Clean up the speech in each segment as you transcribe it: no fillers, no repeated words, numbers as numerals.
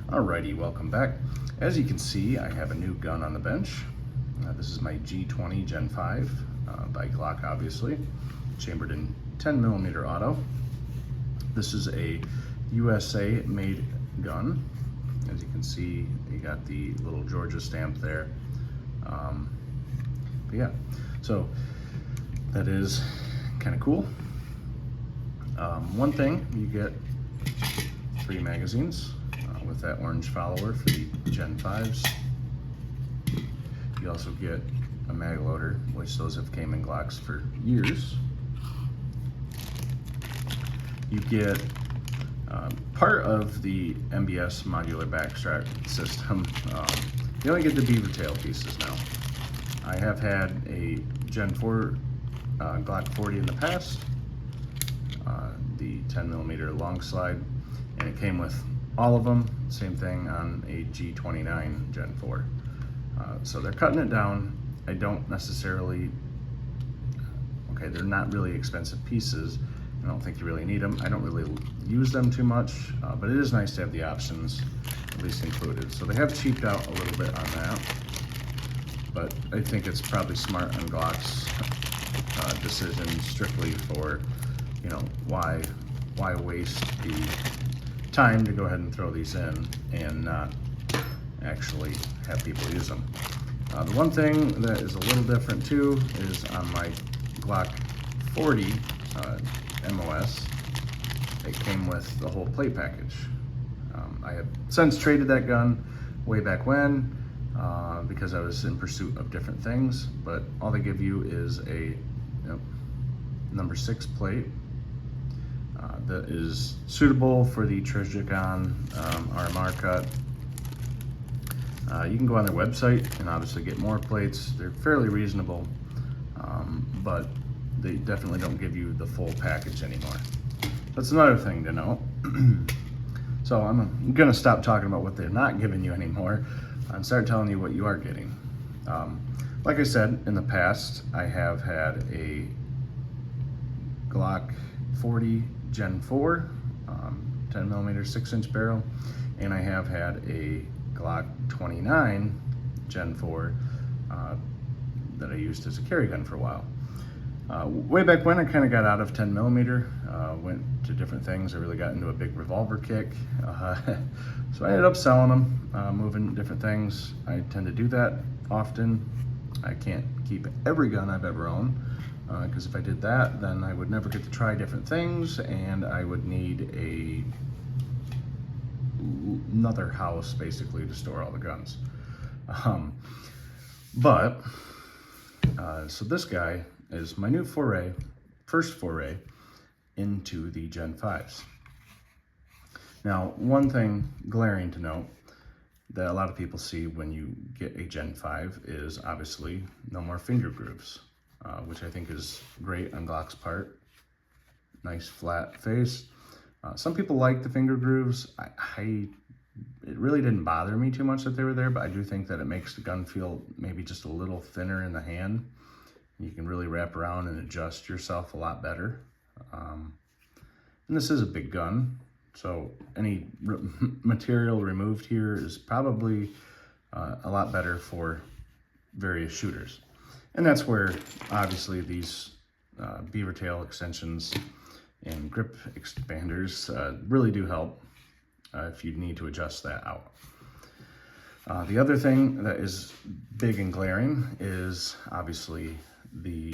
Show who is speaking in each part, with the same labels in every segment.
Speaker 1: Alrighty, welcome back. As you can see, I have a new gun on the bench. This is my G20 Gen 5 by Glock, obviously, chambered in 10mm auto. This is a USA made gun. As you can see, you got the little Georgia stamp there. But yeah, so that is kind of cool. One thing, you get 3 magazines with that orange follower for the Gen 5s. You also get a mag loader, which those have came in Glocks for years. You get part of the MBS modular backstrap system. You only get the beaver tail pieces now. I have had a Gen 4 Glock 40 in the past, the 10mm long slide, and it came with all of them. Same thing on a G29 Gen 4. So they're cutting it down. I don't necessarily, okay, they're not really expensive pieces. I don't think you really need them. I don't really use them too much, but it is nice to have the options at least included. So they have cheaped out a little bit on that, but I think it's probably smart on Glock's decision strictly for, you know, why waste the time to go ahead and throw these in and not actually have people use them. The one thing that is a little different too is on my Glock 40 MOS, it came with the whole plate package. I have since traded that gun way back when because I was in pursuit of different things, but all they give you is a number 6 plate that is suitable for the Trijicon RMR cut. You can go on their website and obviously get more plates. They're fairly reasonable, but they definitely don't give you the full package anymore. That's another thing to know. So I'm gonna stop talking about what they're not giving you anymore and start telling you what you are getting. Like I said, in the past, I have had a Glock 40 Gen 4, 10mm 6-inch barrel, and I have had a Glock 29 Gen 4 that I used as a carry gun for a while. Way back when, I kind of got out of 10mm, went to different things. I really got into a big revolver kick. So I ended up selling them, moving different things. I tend to do that often. I can't keep every gun I've ever owned, because if I did that, then I would never get to try different things, and I would need another house basically to store all the guns. So this guy is my new first foray into the Gen 5s. Now, one thing glaring to note that a lot of people see when you get a Gen 5 is obviously no more finger grooves, which I think is great on Glock's part. Nice flat face. Some people like the finger grooves. It really didn't bother me too much that they were there, but I do think that it makes the gun feel maybe just a little thinner in the hand. You can really wrap around and adjust yourself a lot better. And this is a big gun, so any material removed here is probably a lot better for various shooters. And that's where obviously these beaver tail extensions and grip expanders really do help if you need to adjust that out. The other thing that is big and glaring is obviously the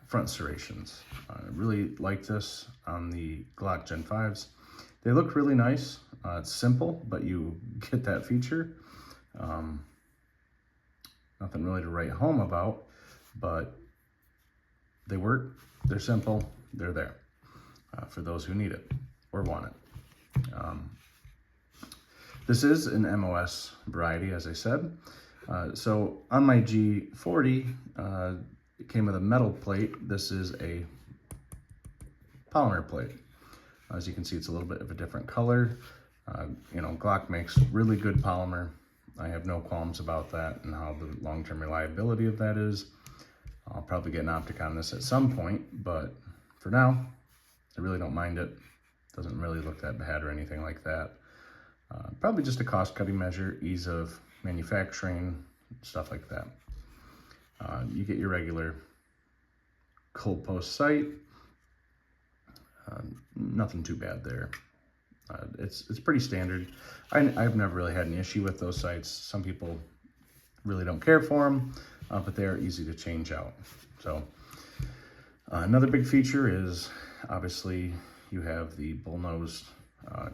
Speaker 1: front serrations. I really like this on the Glock Gen 5s. They look really nice. It's simple, but you get that feature. Nothing really to write home about, but they work, they're simple, they're there for those who need it or want it. This is an MOS variety, as I said. So on my G40, it came with a metal plate. This is a polymer plate. As you can see, it's a little bit of a different color. You know, Glock makes really good polymer. I have no qualms about that and how the long-term reliability of that is. I'll probably get an optic on this at some point, but for now, I really don't mind it. Doesn't really look that bad or anything like that. Probably just a cost-cutting measure, ease of manufacturing, stuff like that. You get your regular cold post sight. Nothing too bad there. It's pretty standard. I've never really had an issue with those sights. Some people really don't care for them, but they are easy to change out. So another big feature is obviously you have the bullnose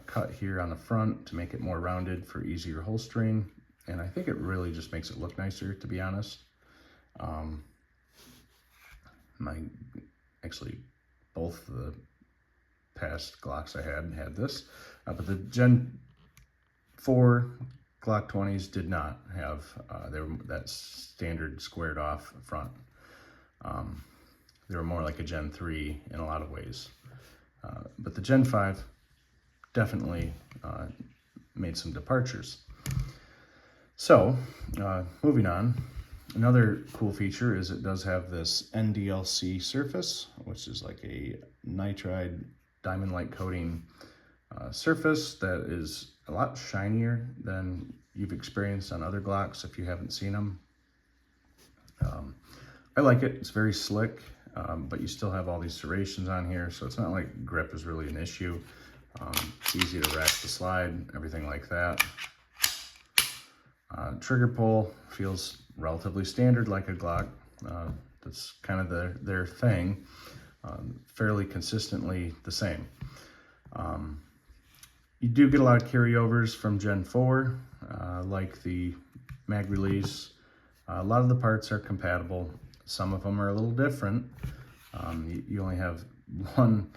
Speaker 1: cut here on the front to make it more rounded for easier holstering, and I think it really just makes it look nicer, to be honest. Actually both the past Glocks I had this, but the Gen 4 Glock 20s did not have they were that standard squared off front. They were more like a Gen 3 in a lot of ways, but the Gen 5 definitely made some departures. So moving on, another cool feature is it does have this NDLC surface, which is like a nitride diamond light coating surface that is a lot shinier than you've experienced on other Glocks if you haven't seen them. I like it. It's very slick, but you still have all these serrations on here, so it's not like grip is really an issue. It's easy to rack the slide, everything like that. Trigger pull feels relatively standard like a Glock. That's kind of their thing. Fairly consistently the same. You do get a lot of carryovers from Gen 4, like the mag release. A lot of the parts are compatible. Some of them are a little different. You only have one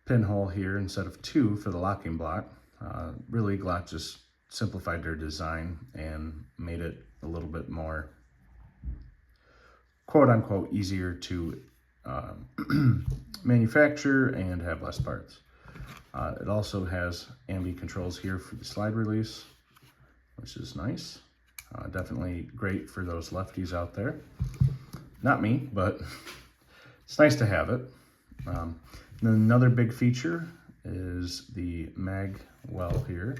Speaker 1: pinhole here instead of two for the locking block. Really, Glock just simplified their design and made it a little bit more quote-unquote easier to manufacture and have less parts. It also has ambi controls here for the slide release, which is nice. Definitely great for those lefties out there. Not me, but it's nice to have it. And then another big feature is the mag well here.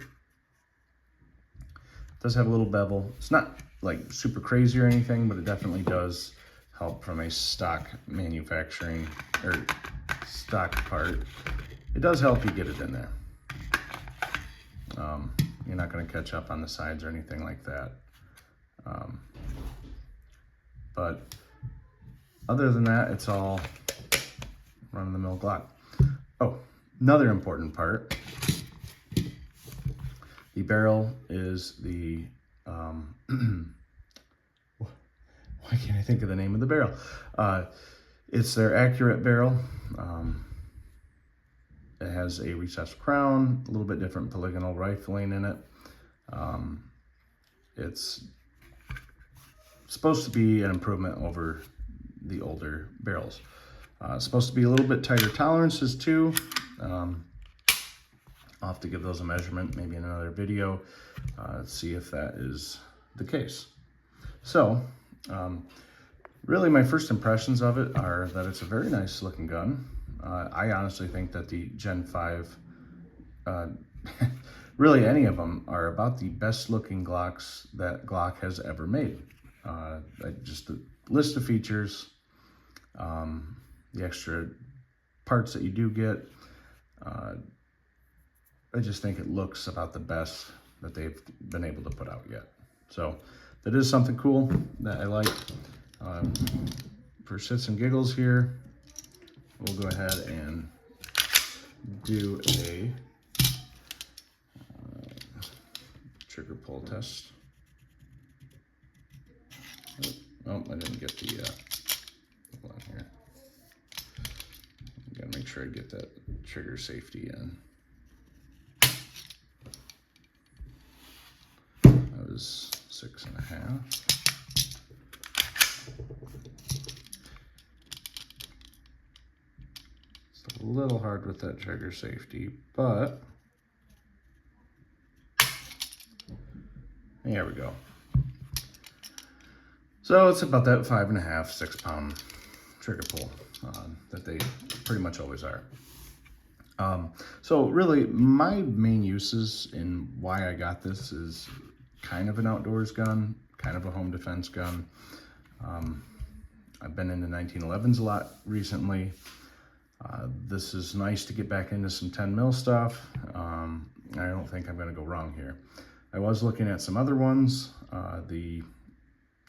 Speaker 1: It does have a little bevel. It's not like super crazy or anything, but it definitely does help from a stock manufacturing or stock part. It does help you get it in there. You're not going to catch up on the sides or anything like that. But other than that, it's all run-of-the-mill Glock. Oh, another important part. The barrel is the, why can't I think of the name of the barrel? It's their accurate barrel. It has a recessed crown, a little bit different polygonal rifling in it. It's supposed to be an improvement over the older barrels. It's supposed to be a little bit tighter tolerances too. I'll have to give those a measurement maybe in another video, see if that is the case. So really my first impressions of it are that it's a very nice looking gun. I honestly think that the Gen 5, really any of them, are about the best looking Glocks that Glock has ever made. Just the list of features, the extra parts that you do get, I just think it looks about the best that they've been able to put out yet. So that is something cool that I like. For shits and giggles here, we'll go ahead and do a trigger pull test. Oh, I didn't get the, hold on here. Gotta make sure I get that trigger safety in. That was 6.5. It's a little hard with that trigger safety, but there we go. So it's about that 5.5, 6 pound trigger pull that they pretty much always are. So really, my main uses in why I got this is kind of an outdoors gun, kind of a home defense gun. I've been into 1911s a lot recently. This is nice to get back into some 10 mil stuff. I don't think I'm going to go wrong here. I was looking at some other ones, the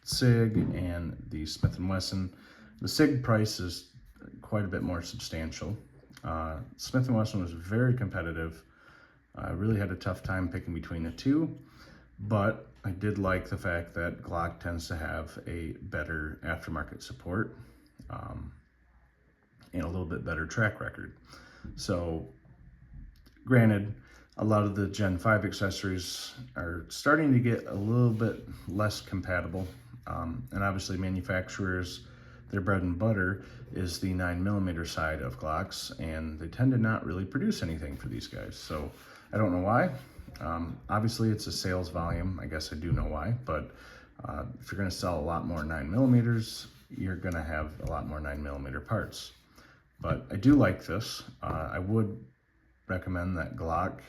Speaker 1: SIG and the Smith & Wesson. The SIG price is quite a bit more substantial. Smith & Wesson was very competitive. I really had a tough time picking between the two, but I did like the fact that Glock tends to have a better aftermarket support and a little bit better track record. So granted, a lot of the Gen 5 accessories are starting to get a little bit less compatible. And obviously manufacturers, their bread and butter is the 9mm side of Glocks, and they tend to not really produce anything for these guys. So I don't know why. Obviously it's a sales volume. I guess I do know why, but if you're gonna sell a lot more 9mm, you're gonna have a lot more 9mm parts. But I do like this. I would recommend that Glock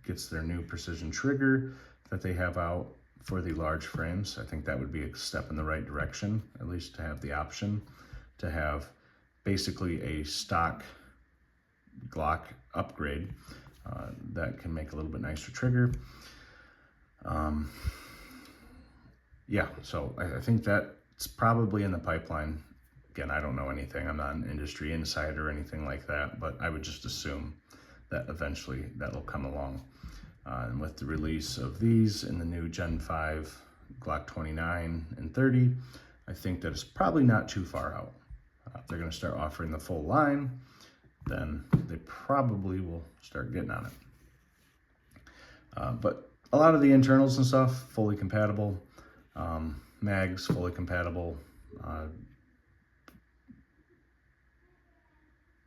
Speaker 1: gets their new precision trigger that they have out for the large frames. I think that would be a step in the right direction, at least to have the option to have basically a stock Glock upgrade that can make a little bit nicer trigger. Yeah, so I think that's probably in the pipeline. Again, I don't know anything. I'm not an industry insider or anything like that, but I would just assume that eventually that'll come along. And with the release of these in the new Gen 5 Glock 29 and 30, I think that it's probably not too far out. If they're gonna start offering the full line, then they probably will start getting on it. But a lot of the internals and stuff, fully compatible. Mags, fully compatible.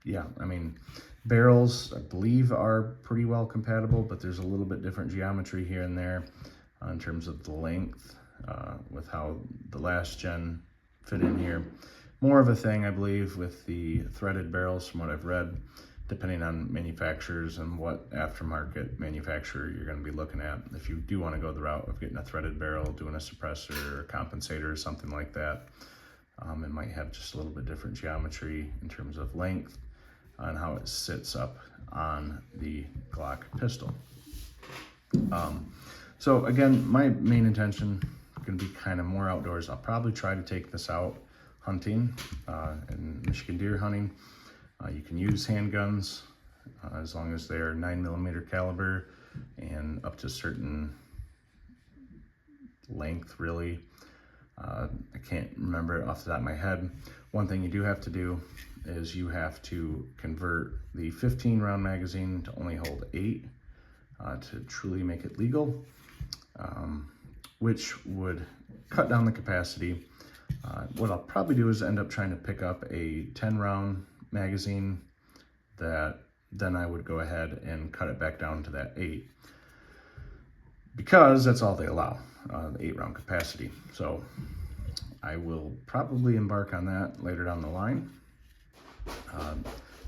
Speaker 1: Yeah, I mean, barrels, I believe, are pretty well compatible, but there's a little bit different geometry here and there in terms of the length with how the last gen fit in here. More of a thing, I believe, with the threaded barrels from what I've read, depending on manufacturers and what aftermarket manufacturer you're going to be looking at. If you do want to go the route of getting a threaded barrel, doing a suppressor or a compensator or something like that, it might have just a little bit different geometry in terms of length and how it sits up on the Glock pistol. So again, my main intention is going to be kind of more outdoors. I'll probably try to take this out hunting and Michigan deer hunting. You can use handguns as long as they're 9mm caliber and up to a certain length, really. I can't remember it off the top of my head. One thing you do have to do is you have to convert the 15-round magazine to only hold 8 to truly make it legal, which would cut down the capacity. What I'll probably do is end up trying to pick up a 10-round magazine that then I would go ahead and cut it back down to that 8, because that's all they allow, the 8-round capacity. So I will probably embark on that later down the line. The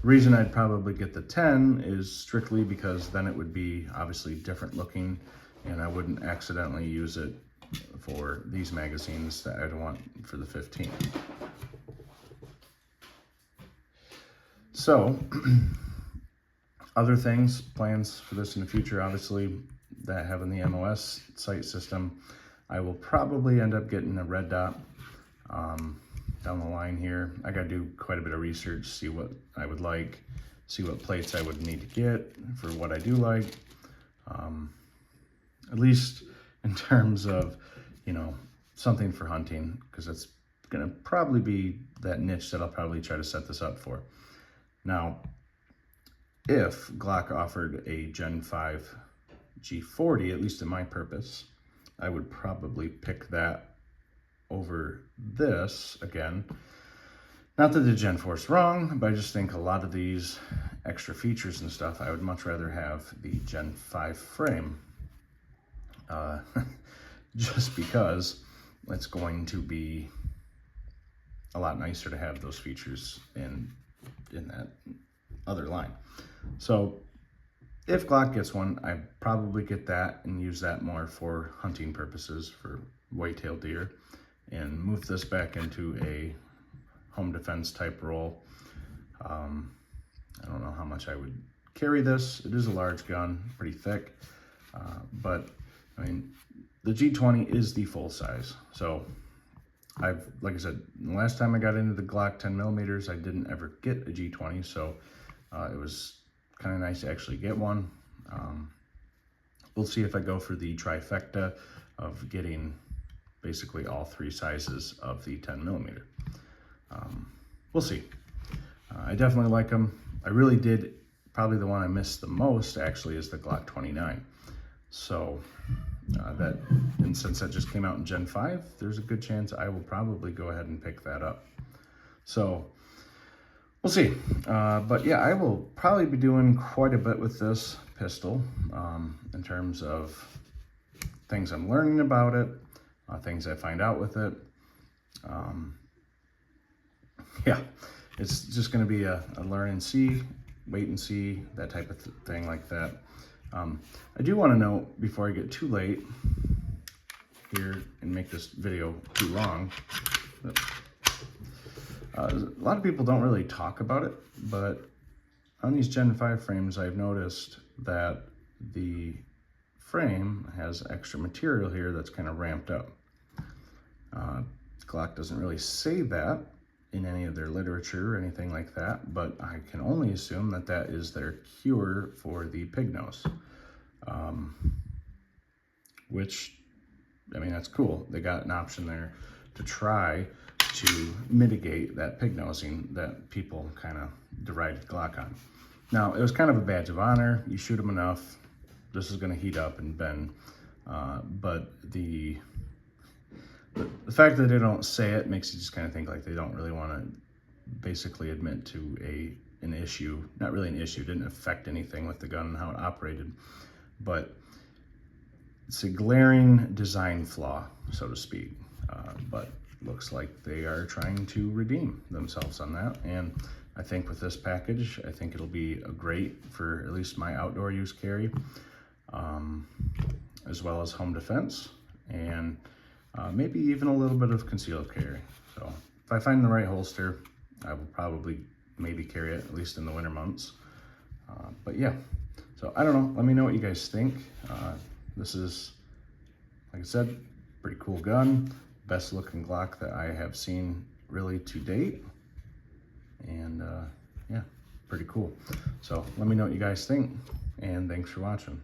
Speaker 1: reason I'd probably get the 10 is strictly because then it would be obviously different looking, and I wouldn't accidentally use it for these magazines that I'd want for the 15. So other things, plans for this in the future, obviously, that having the MOS sight system, I will probably end up getting a red dot down the line here. I gotta do quite a bit of research, see what I would like, see what plates I would need to get for what I do like. At least in terms of, you know, something for hunting, because it's gonna probably be that niche that I'll probably try to set this up for. Now, if Glock offered a Gen 5 G40, at least in my purpose, I would probably pick that over this again. Not that the Gen 4 is wrong, but I just think a lot of these extra features and stuff, I would much rather have the Gen 5 frame. Just because it's going to be a lot nicer to have those features in that other line. So if Glock gets one, I probably get that and use that more for hunting purposes for white-tailed deer, and move this back into a home defense type role. I don't know how much I would carry this. It is a large gun, pretty thick, but I mean, the G20 is the full size. So like I said, the last time I got into the Glock 10mm, I didn't ever get a G20, so it was kind of nice to actually get one. We'll see if I go for the trifecta of getting basically all three sizes of the 10mm. We'll see. I definitely like them. I really did. Probably the one I missed the most actually is the Glock 29. So and since that just came out in Gen 5, there's a good chance I will probably go ahead and pick that up. So we'll see. But yeah, I will probably be doing quite a bit with this pistol in terms of things I'm learning about it, things I find out with it. Yeah, it's just going to be a learn and see, wait and see, that type of thing like that. I do want to note before I get too late here and make this video too long, a lot of people don't really talk about it, but on these Gen 5 frames, I've noticed that the frame has extra material here that's kind of ramped up. Glock doesn't really say that in any of their literature or anything like that, but I can only assume that that is their cure for the pig nose. Which, I mean, that's cool. They got an option there to try to mitigate that pig nosing that people kind of derided Glock on. Now, it was kind of a badge of honor. You shoot them enough, this is going to heat up and bend. But the fact that they don't say it makes you just kind of think like they don't really want to basically admit to an issue. Not really an issue, didn't affect anything with the gun and how it operated, but it's a glaring design flaw, so to speak. But looks like they are trying to redeem themselves on that. And I think with this package, I think it'll be a great for at least my outdoor use carry, as well as home defense, and maybe even a little bit of concealed carry. So if I find the right holster, I will probably maybe carry it at least in the winter months. But yeah, so I don't know. Let me know what you guys think. This is, like I said, pretty cool gun. Best looking Glock that I have seen really to date. And yeah, pretty cool. So let me know what you guys think, and thanks for watching.